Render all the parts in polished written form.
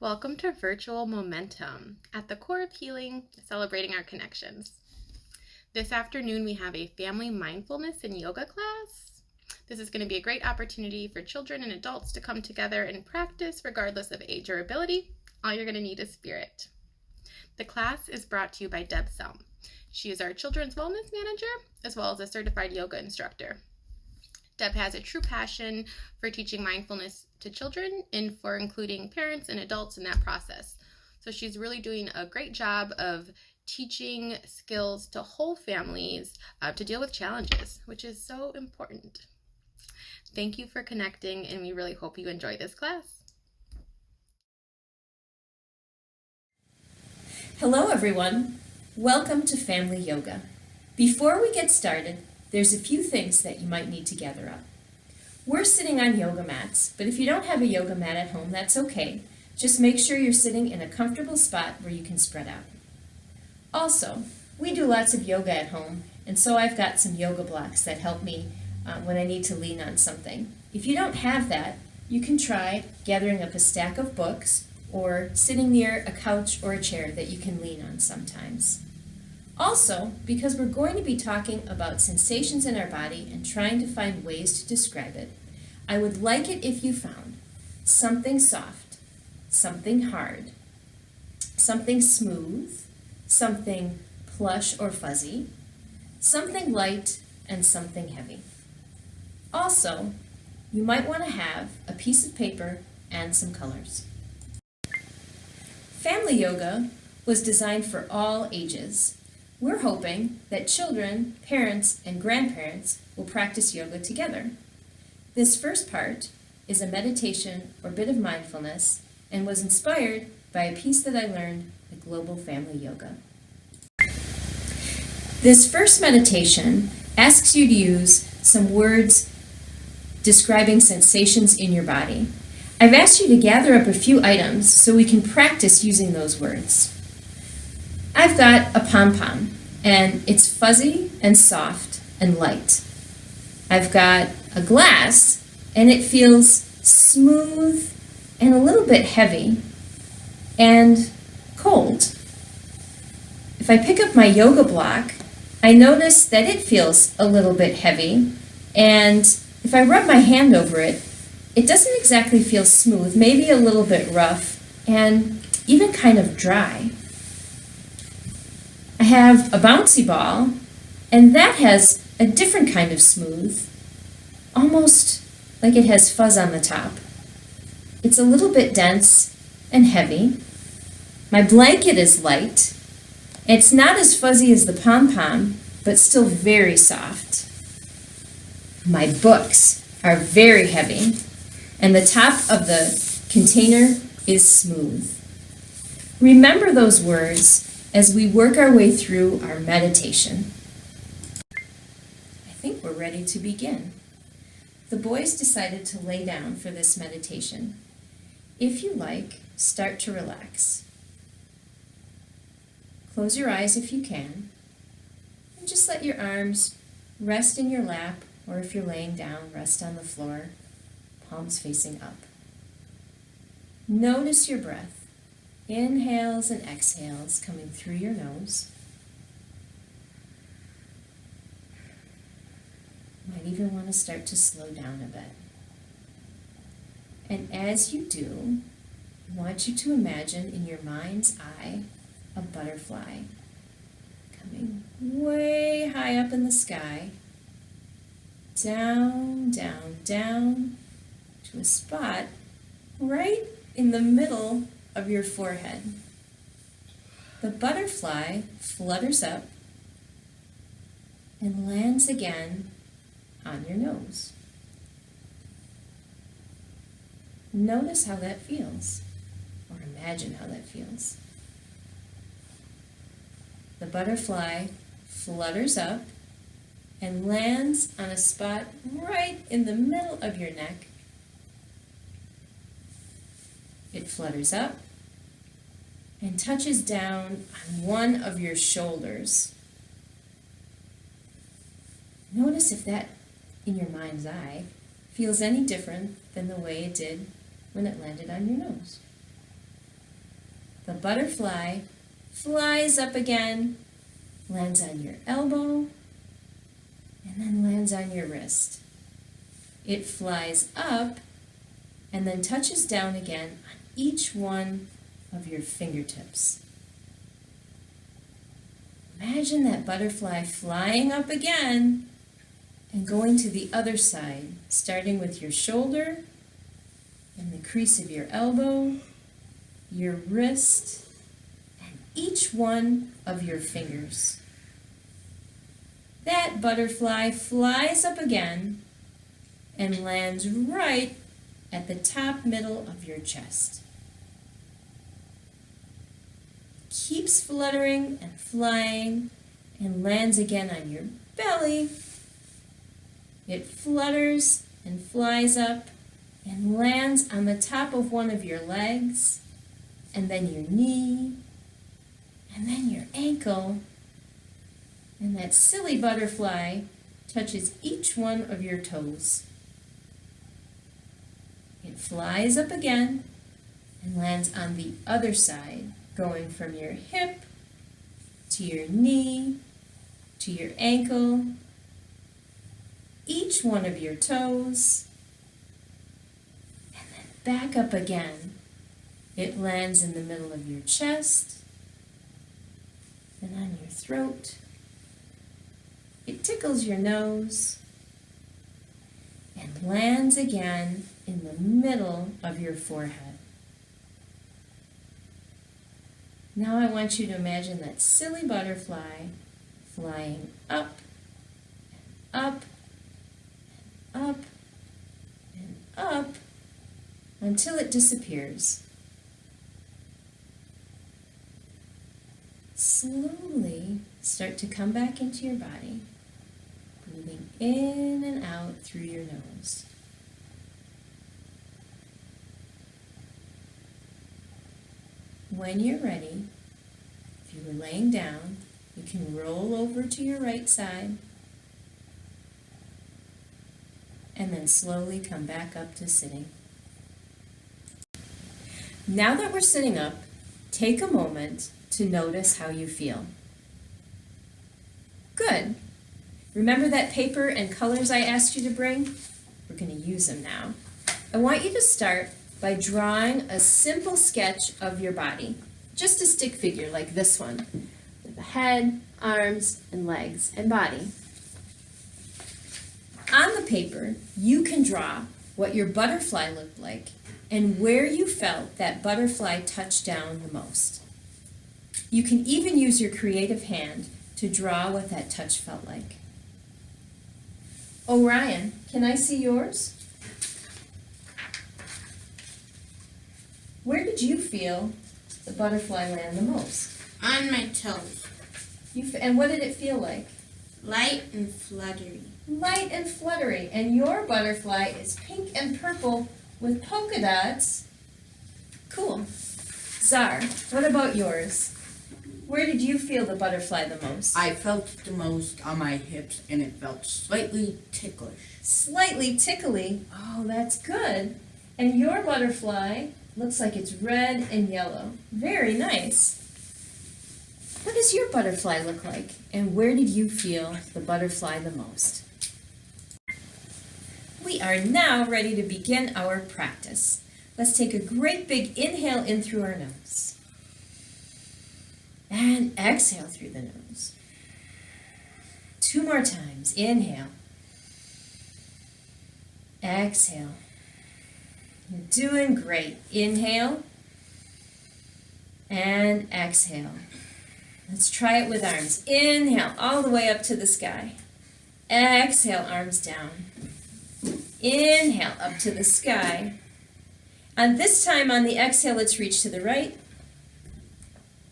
Welcome to Virtual Momentum, at the core of healing, celebrating our connections. This afternoon we have a family mindfulness and yoga class. This is going to be a great opportunity for children and adults to come together and practice regardless of age or ability. All you're going to need is spirit. The class is brought to you by Deb Selm. She is our children's wellness manager as well as a certified yoga instructor. Deb has a true passion for teaching mindfulness to children and for including parents and adults in that process. So she's really doing a great job of teaching skills to whole families to deal with challenges, which is so important. Thank you for connecting, and we really hope you enjoy this class. Hello everyone, welcome to Family Yoga. Before we get started, there's a few things that you might need to gather up. We're sitting on yoga mats, but if you don't have a yoga mat at home, that's okay. Just make sure you're sitting in a comfortable spot where you can spread out. Also, we do lots of yoga at home, and so I've got some yoga blocks that help me when I need to lean on something. If you don't have that, you can try gathering up a stack of books or sitting near a couch or a chair that you can lean on sometimes. Also, because we're going to be talking about sensations in our body and trying to find ways to describe it, I would like it if you found something soft, something hard, something smooth, something plush or fuzzy, something light, and something heavy. Also, you might want to have a piece of paper and some colors. Family yoga was designed for all ages. We're hoping that children, parents, and grandparents will practice yoga together. This first part is a meditation or bit of mindfulness and was inspired by a piece that I learned at Global Family Yoga. This first meditation asks you to use some words describing sensations in your body. I've asked you to gather up a few items so we can practice using those words. I've got a pom-pom, and it's fuzzy and soft and light. I've got a glass, and it feels smooth and a little bit heavy and cold. If I pick up my yoga block, I notice that it feels a little bit heavy, and if I rub my hand over it, it doesn't exactly feel smooth, maybe a little bit rough, and even kind of dry. I have a bouncy ball, and that has a different kind of smooth, almost like it has fuzz on the top. It's a little bit dense and heavy. My blanket is light. It's not as fuzzy as the pom-pom, but still very soft. My books are very heavy, and the top of the container is smooth. Remember those words as we work our way through our meditation. I think we're ready to begin. The boys decided to lay down for this meditation. If you like, start to relax. Close your eyes if you can, and just let your arms rest in your lap, or if you're laying down, rest on the floor, palms facing up. Notice your breath. Inhales and exhales coming through your nose. Might even want to start to slow down a bit. And as you do, I want you to imagine in your mind's eye a butterfly coming way high up in the sky, down, down, down to a spot right in the middle of your forehead. The butterfly flutters up and lands again on your nose. Notice how that feels, or imagine how that feels. The butterfly flutters up and lands on a spot right in the middle of your neck. It flutters up and touches down on one of your shoulders. Notice if that, in your mind's eye, feels any different than the way it did when it landed on your nose. The butterfly flies up again, lands on your elbow, and then lands on your wrist. It flies up and then touches down again on each one of your fingertips. Imagine that butterfly flying up again and going to the other side, starting with your shoulder and the crease of your elbow, your wrist, and each one of your fingers. That butterfly flies up again and lands right at the top middle of your chest. Keeps fluttering and flying and lands again on your belly. It flutters and flies up and lands on the top of one of your legs, and then your knee, and then your ankle, and that silly butterfly touches each one of your toes. It flies up again and lands on the other side, going from your hip to your knee to your ankle, each one of your toes, and then back up again. It lands in the middle of your chest and on your throat. It tickles your nose and lands again in the middle of your forehead. Now I want you to imagine that silly butterfly flying up, up, up, and up until it disappears. Slowly start to come back into your body, breathing in and out through your nose. When you're ready, if you were laying down, you can roll over to your right side and then slowly come back up to sitting. Now that we're sitting up, take a moment to notice how you feel. Good. Remember that paper and colors I asked you to bring? We're going to use them now. I want you to start by drawing a simple sketch of your body, just a stick figure like this one, with a head, arms, and legs, and body. On the paper, you can draw what your butterfly looked like and where you felt that butterfly touch down the most. You can even use your creative hand to draw what that touch felt like. Oh, Ryan, can I see yours? Where did you feel the butterfly land the most? On my toes. And what did it feel like? Light and fluttery. Light and fluttery. And your butterfly is pink and purple with polka dots. Cool. Czar, what about yours? Where did you feel the butterfly the most? I felt the most on my hips, and it felt slightly ticklish. Slightly tickly. Oh, that's good. And your butterfly looks like it's red and yellow. Very nice. What does your butterfly look like? And where did you feel the butterfly the most? We are now ready to begin our practice. Let's take a great big inhale in through our nose. And exhale through the nose. 2 more times. Inhale. Exhale. You're doing great. Inhale. And exhale. Let's try it with arms. Inhale all the way up to the sky. Exhale, arms down. Inhale up to the sky. And this time on the exhale, let's reach to the right.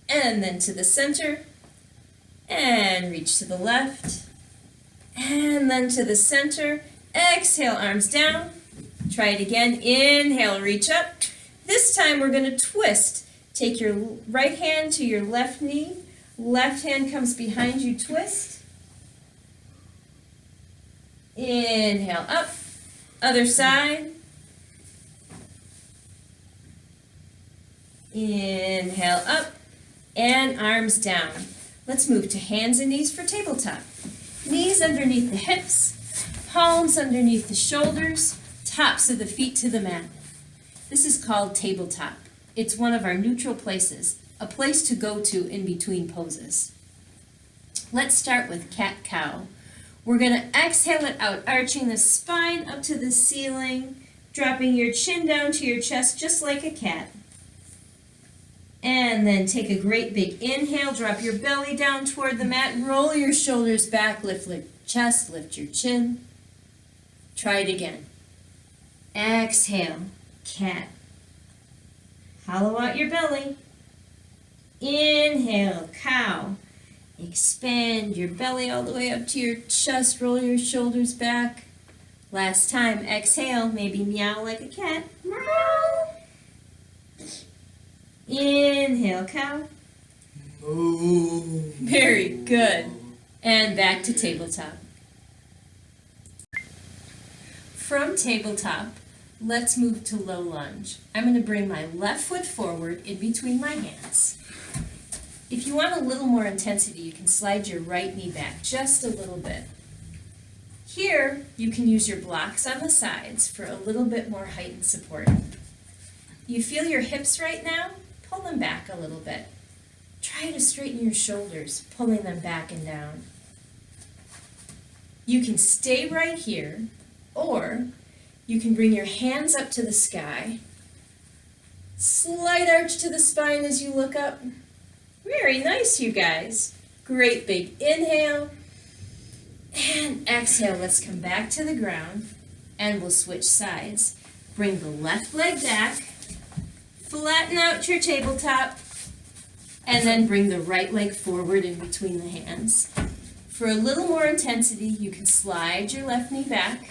And then to the center, and reach to the left, and then to the center. Exhale, arms down. Try it again. Inhale, reach up. This time we're going to twist. Take your right hand to your left knee. Left hand comes behind you, twist. Inhale, up. Other side. Inhale up and arms down. Let's move to hands and knees for tabletop. Knees underneath the hips, palms underneath the shoulders, tops of the feet to the mat. This is called tabletop. It's one of our neutral places, a place to go to in between poses. Let's start with cat-cow. We're going to exhale it out, arching the spine up to the ceiling, dropping your chin down to your chest just like a cat. And then take a great big inhale, drop your belly down toward the mat, roll your shoulders back, lift your chest, lift your chin. Try it again. Exhale, cat. Hollow out your belly. Inhale, cow. Expand your belly all the way up to your chest, roll your shoulders back. Last time, exhale, maybe meow like a cat. Meow. Inhale, cow. Moo. Very good. And back to tabletop. From tabletop, let's move to low lunge. I'm going to bring my left foot forward in between my hands. If you want a little more intensity, you can slide your right knee back just a little bit. Here, you can use your blocks on the sides for a little bit more heightened support. You feel your hips right now? Pull them back a little bit. Try to straighten your shoulders, pulling them back and down. You can stay right here, or you can bring your hands up to the sky. Slight arch to the spine as you look up. Very nice, you guys. Great big inhale. And exhale, let's come back to the ground and we'll switch sides. Bring the left leg back, flatten out your tabletop, and then bring the right leg forward in between the hands. For a little more intensity, you can slide your left knee back.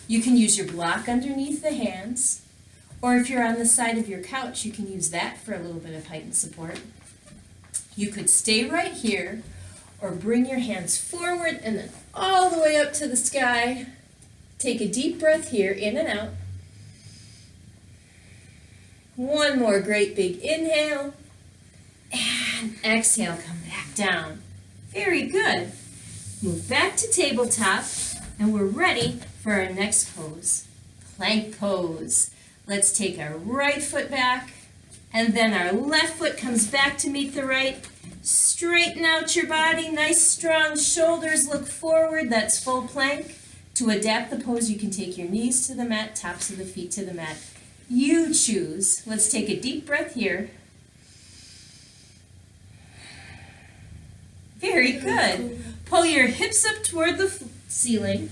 You can use your block underneath the hands, or if you're on the side of your couch, you can use that for a little bit of heightened support. You could stay right here, or bring your hands forward and then all the way up to the sky. Take a deep breath here, in and out. One more great big inhale. And exhale, come back down. Very good. Move back to tabletop, and we're ready for our next pose. Plank pose. Let's take our right foot back, and then our left foot comes back to meet the right. Straighten out your body, nice strong shoulders, look forward, that's full plank. To adapt the pose, you can take your knees to the mat, tops of the feet to the mat. You choose. Let's take a deep breath here. Very good. Pull your hips up toward the ceiling.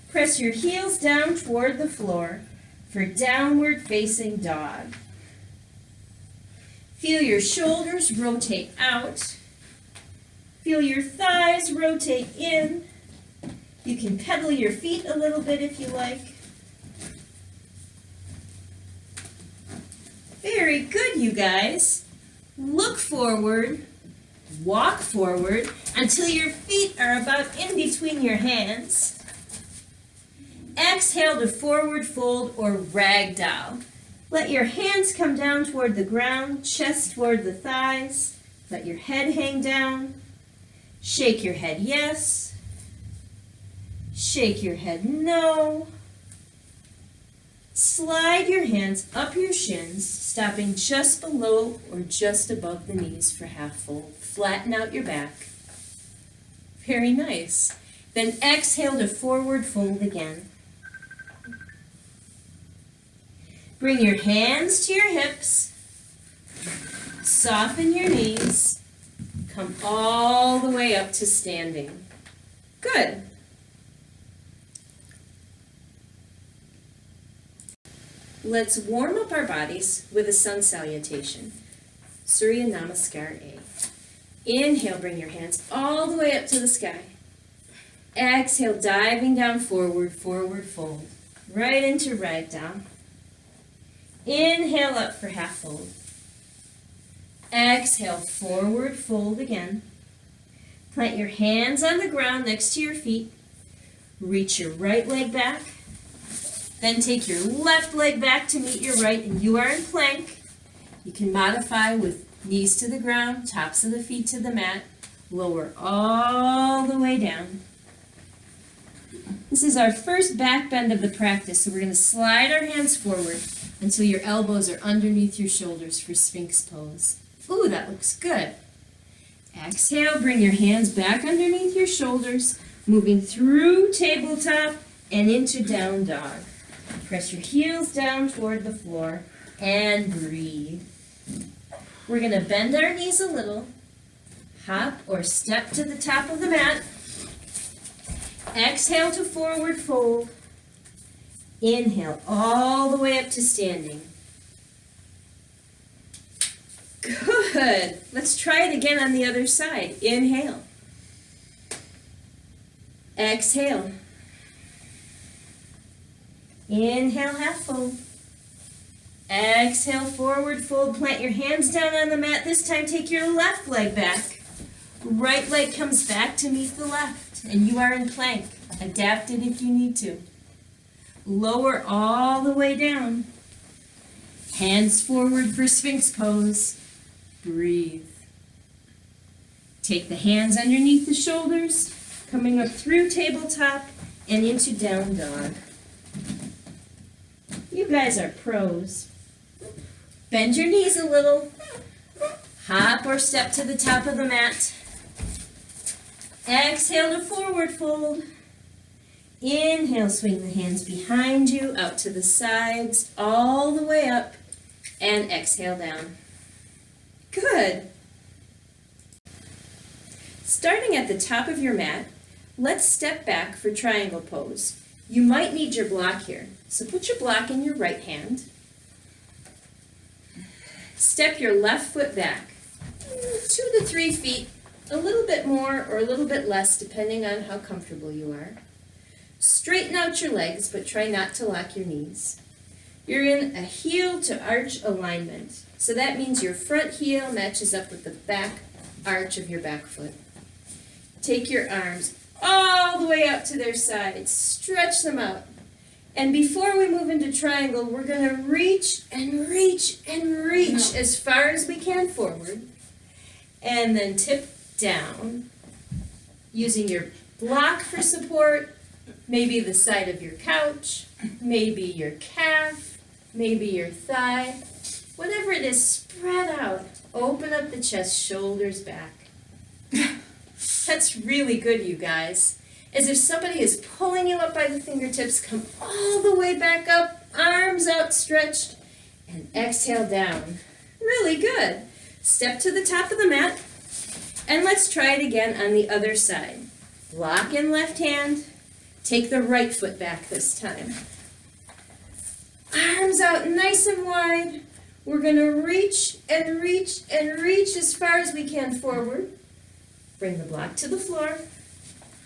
Press your heels down toward the floor for downward facing dog. Feel your shoulders rotate out. Feel your thighs rotate in. You can pedal your feet a little bit if you like. Very good, you guys. Look forward, walk forward until your feet are about in between your hands. Exhale to forward fold or ragdoll. Let your hands come down toward the ground, chest toward the thighs. Let your head hang down. Shake your head yes. Shake your head no. Slide your hands up your shins, stopping just below or just above the knees for half fold. Flatten out your back. Very nice. Then exhale to forward fold again. Bring your hands to your hips. Soften your knees. Come all the way up to standing. Good. Let's warm up our bodies with a sun salutation. Surya Namaskar A. Inhale, bring your hands all the way up to the sky. Exhale, diving down forward, forward fold. Right into ragdoll. Inhale up for half fold. Exhale, forward fold again. Plant your hands on the ground next to your feet. Reach your right leg back. Then take your left leg back to meet your right, and you are in plank. You can modify with knees to the ground, tops of the feet to the mat, lower all the way down. This is our first back bend of the practice, so we're going to slide our hands forward until your elbows are underneath your shoulders for Sphinx pose. Ooh, that looks good. Exhale, bring your hands back underneath your shoulders, moving through tabletop and into down dog. Press your heels down toward the floor and breathe. We're going to bend our knees a little, hop or step to the top of the mat. Exhale to forward fold. Inhale all the way up to standing. Good. Let's try it again on the other side. Inhale. Exhale. Inhale, half fold. Exhale, forward fold. Plant your hands down on the mat. This time take your left leg back. Right leg comes back to meet the left, and you are in plank. Adapt it if you need to. Lower all the way down. Hands forward for Sphinx pose. Breathe. Take the hands underneath the shoulders, coming up through tabletop and into down dog. You guys are pros. Bend your knees a little. Hop or step to the top of the mat. Exhale to forward fold. Inhale, swing the hands behind you, out to the sides, all the way up, and exhale down. Good. Starting at the top of your mat, let's step back for triangle pose. You might need your block here, so put your block in your right hand. Step your left foot back 2 to 3 feet, a little bit more or a little bit less depending on how comfortable you are. Straighten out your legs, but try not to lock your knees. You're in a heel to arch alignment, so that means your front heel matches up with the back arch of your back foot. Take your arms all the way out to their sides, stretch them out. And before we move into triangle, we're going to reach and reach and reach as far as we can forward, and then tip down, using your block for support, maybe the side of your couch, maybe your calf, maybe your thigh. Whatever it is, spread out. Open up the chest, shoulders back. That's really good, you guys. As if somebody is pulling you up by the fingertips, come all the way back up, arms outstretched, and exhale down. Really good. Step to the top of the mat, and let's try it again on the other side. Block in left hand, take the right foot back this time. Arms out nice and wide. We're going to reach and reach and reach as far as we can forward. Bring the block to the floor.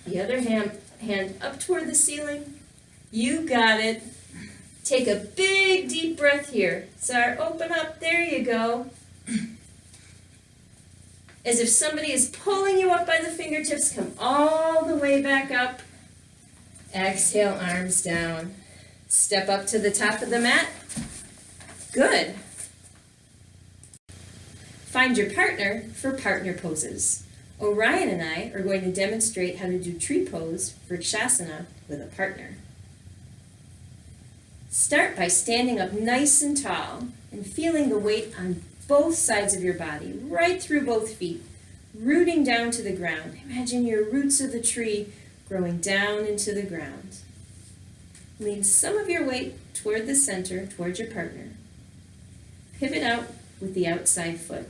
The other hand up toward the ceiling. You got it. Take a big deep breath here. Start, open up. There you go. As if somebody is pulling you up by the fingertips, come all the way back up. Exhale, arms down. Step up to the top of the mat. Good. Find your partner for partner poses. Orion and I are going to demonstrate how to do tree pose for Shavasana with a partner. Start by standing up nice and tall and feeling the weight on both sides of your body, right through both feet, rooting down to the ground. Imagine your roots of the tree growing down into the ground. Lean some of your weight toward the center, towards your partner. Pivot out with the outside foot,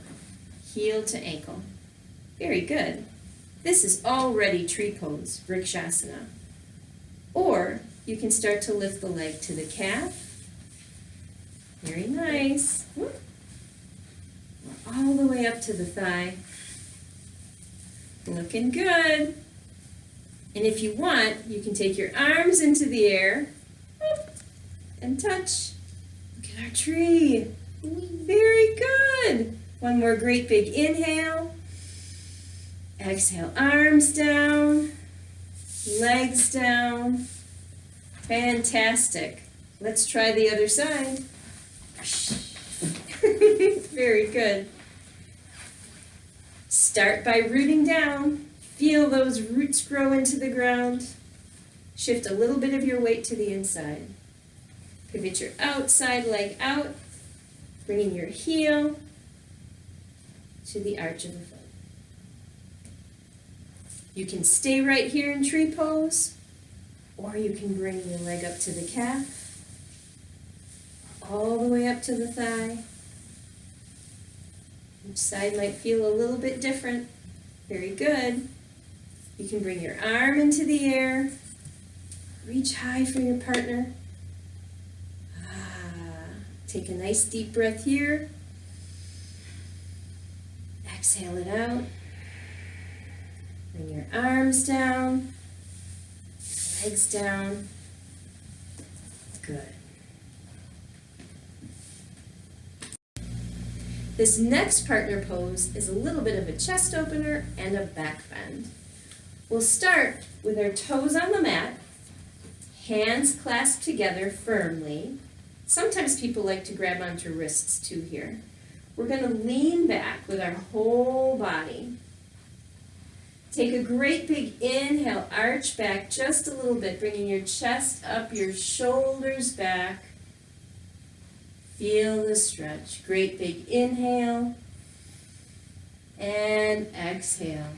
heel to ankle. Very good. This is already tree pose, Vrikshasana. Or you can start to lift the leg to the calf. Very nice. Whoop. All the way up to the thigh. Looking good. And if you want, you can take your arms into the air and touch. Look at our tree. Very good. One more great big inhale. Exhale, arms down, legs down. Fantastic. Let's try the other side. Very good. Start by rooting down. Feel those roots grow into the ground. Shift a little bit of your weight to the inside. Pivot your outside leg out, bringing your heel to the arch of the foot. You can stay right here in tree pose, or you can bring your leg up to the calf, all the way up to the thigh. Each side might feel a little bit different. Very good. You can bring your arm into the air. Reach high for your partner. Take a nice deep breath here. Exhale it out. Bring your arms down, legs down. Good. This next partner pose is a little bit of a chest opener and a back bend. We'll start with our toes on the mat, hands clasped together firmly. Sometimes people like to grab onto wrists too here. We're going to lean back with our whole body. Take a great big inhale, arch back just a little bit, bringing your chest up, your shoulders back. Feel the stretch. Great big inhale and exhale.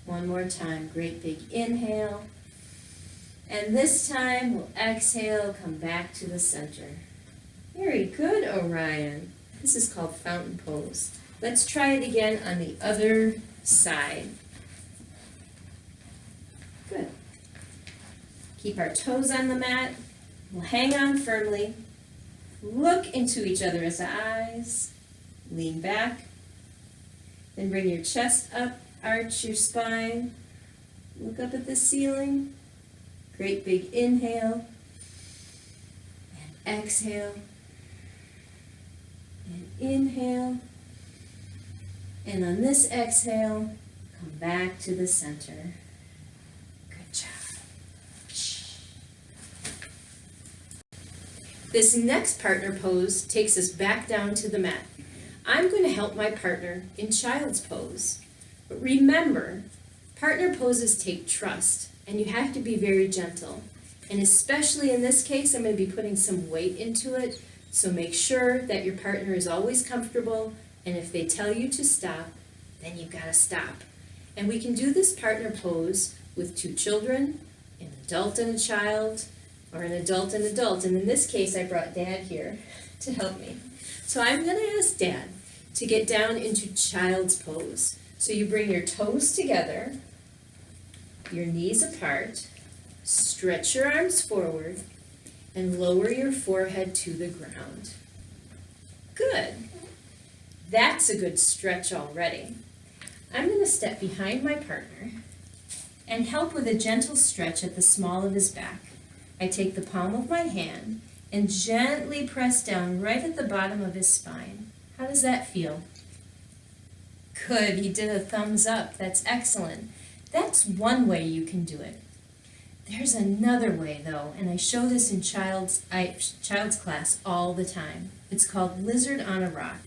One more time. Great big inhale. And this time we'll exhale, come back to the center. Very good, Orion. This is called fountain pose. Let's try it again on the other side. Good. Keep our toes on the mat. We'll hang on firmly. Look into each other's eyes. Lean back. Then bring your chest up, arch your spine. Look up at the ceiling. Great big inhale. And exhale. And inhale. And on this exhale, come back to the center. Good job. This next partner pose takes us back down to the mat. I'm going to help my partner in child's pose. But remember, partner poses take trust, and you have to be very gentle. And especially in this case, I'm going to be putting some weight into it, so make sure that your partner is always comfortable, and if they tell you to stop, then you've got to stop. And we can do this partner pose with two children, an adult and a child, or an adult and adult. And in this case, I brought Dad here to help me. So I'm going to ask Dad to get down into child's pose. So you bring your toes together, your knees apart, stretch your arms forward, and lower your forehead to the ground. Good. That's a good stretch already. I'm going to step behind my partner and help with a gentle stretch at the small of his back. I take the palm of my hand and gently press down right at the bottom of his spine. How does that feel? Good, he did a thumbs up. That's excellent. That's one way you can do it. There's another way though, and I show this in child's class all the time. It's called lizard on a rock.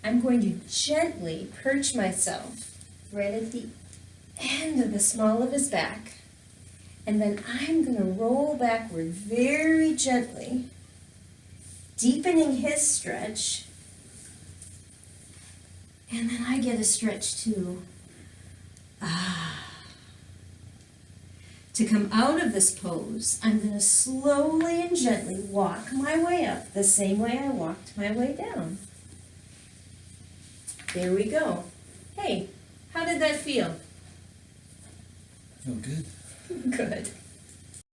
I'm going to gently perch myself right at the end of the small of his back. And then I'm going to roll backward very gently, deepening his stretch. And then I get a stretch too. To come out of this pose, I'm going to slowly and gently walk my way up the same way I walked my way down. There we go. Hey, how did that feel? Feel good. Good.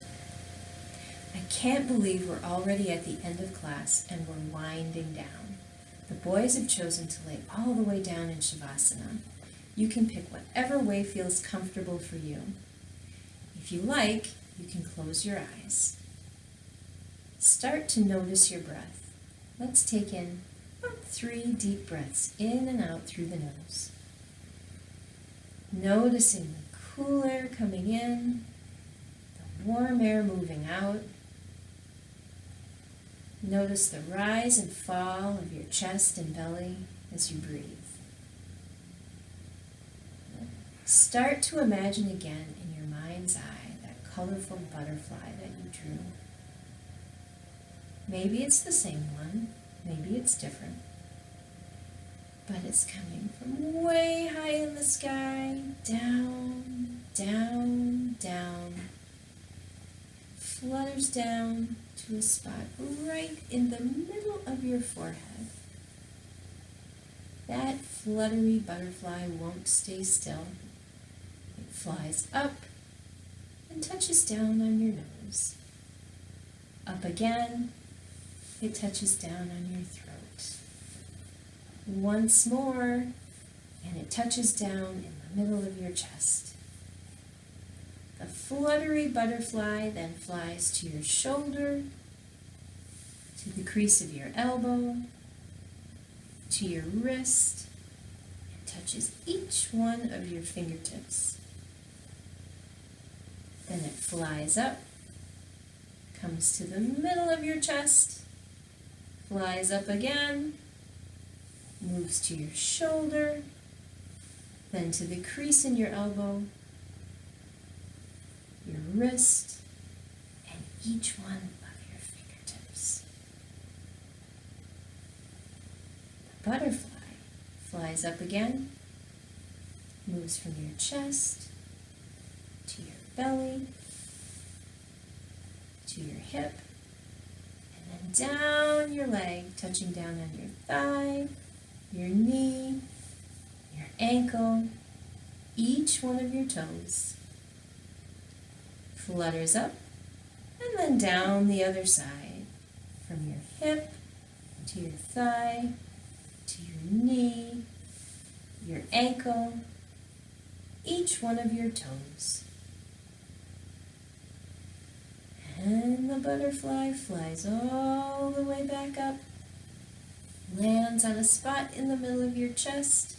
I can't believe we're already at the end of class and we're winding down. The boys have chosen to lay all the way down in Shavasana. You can pick whatever way feels comfortable for you. If you like, you can close your eyes. Start to notice your breath. Let's take in about 3 deep breaths in and out through the nose. Noticing the cool air coming in, the warm air moving out. Notice the rise and fall of your chest and belly as you breathe. Start to imagine again in your mind's eye that colorful butterfly that you drew. Maybe it's the same one, maybe it's different, but it's coming from way high in the sky, down, down, down, flutters down to a spot right in the middle of your forehead. That fluttery butterfly won't stay still. It flies up and touches down on your nose. Up again, it touches down on your throat. Once more, and it touches down in the middle of your chest. The fluttery butterfly then flies to your shoulder, to the crease of your elbow, to your wrist, and touches each one of your fingertips. Then it flies up, comes to the middle of your chest, flies up again, moves to your shoulder, then to the crease in your elbow, your wrist, and each one of your fingertips. The butterfly flies up again, moves from your chest to your belly, to your hip, and then down your leg, touching down on your thigh, your knee, your ankle, each one of your toes. Flutters up and then down the other side, from your hip to your thigh, to your knee, your ankle, each one of your toes. And the butterfly flies all the way back up, lands on a spot in the middle of your chest,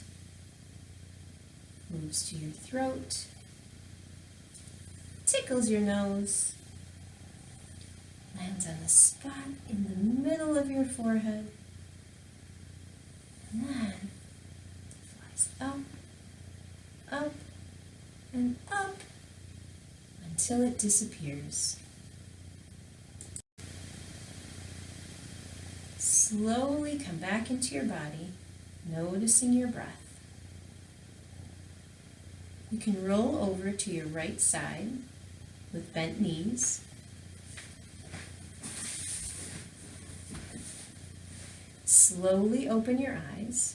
moves to your throat, tickles your nose, lands on a spot in the middle of your forehead, and then flies up, up, and up until it disappears. Slowly come back into your body, noticing your breath. You can roll over to your right side with bent knees. Slowly open your eyes,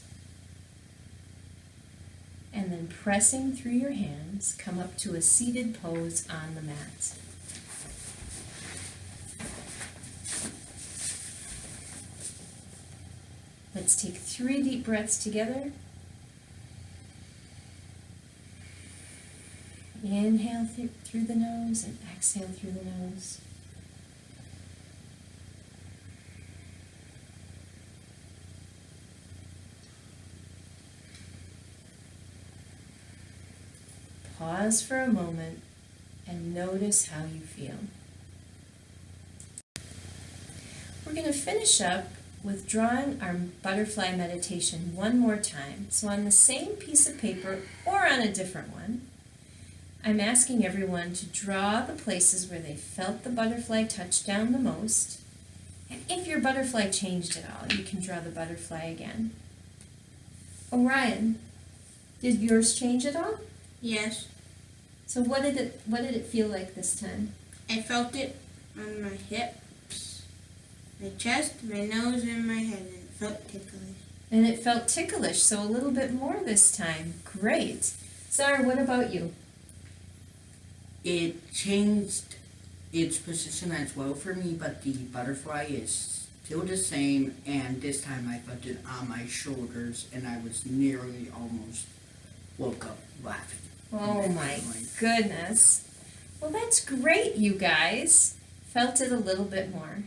and then pressing through your hands, come up to a seated pose on the mat. Let's take 3 deep breaths together. Inhale through the nose and exhale through the nose. Pause for a moment and notice how you feel. We're going to finish up with drawing our butterfly meditation one more time. So on the same piece of paper or on a different one, I'm asking everyone to draw the places where they felt the butterfly touch down the most. And if your butterfly changed at all, you can draw the butterfly again. Orion, did yours change at all? Yes, So what did it feel like this time? I felt it on my hips, my chest, my nose, and my head, and it felt ticklish. And it felt ticklish, so a little bit more this time. Great. Zara, what about you? It changed its position as well for me, but the butterfly is still the same, and this time I felt it on my shoulders, and I was nearly almost woke up laughing. Oh my goodness. Well, that's great, you guys. Felt it a little bit more.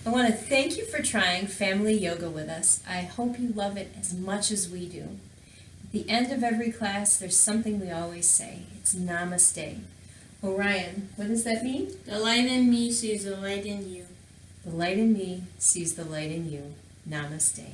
I want to thank you for trying family yoga with us. I hope you love it as much as we do. At the end of every class, there's something we always say. It's namaste. Orion, what does that mean? The light in me sees the light in you. The light in me sees the light in you. Namaste.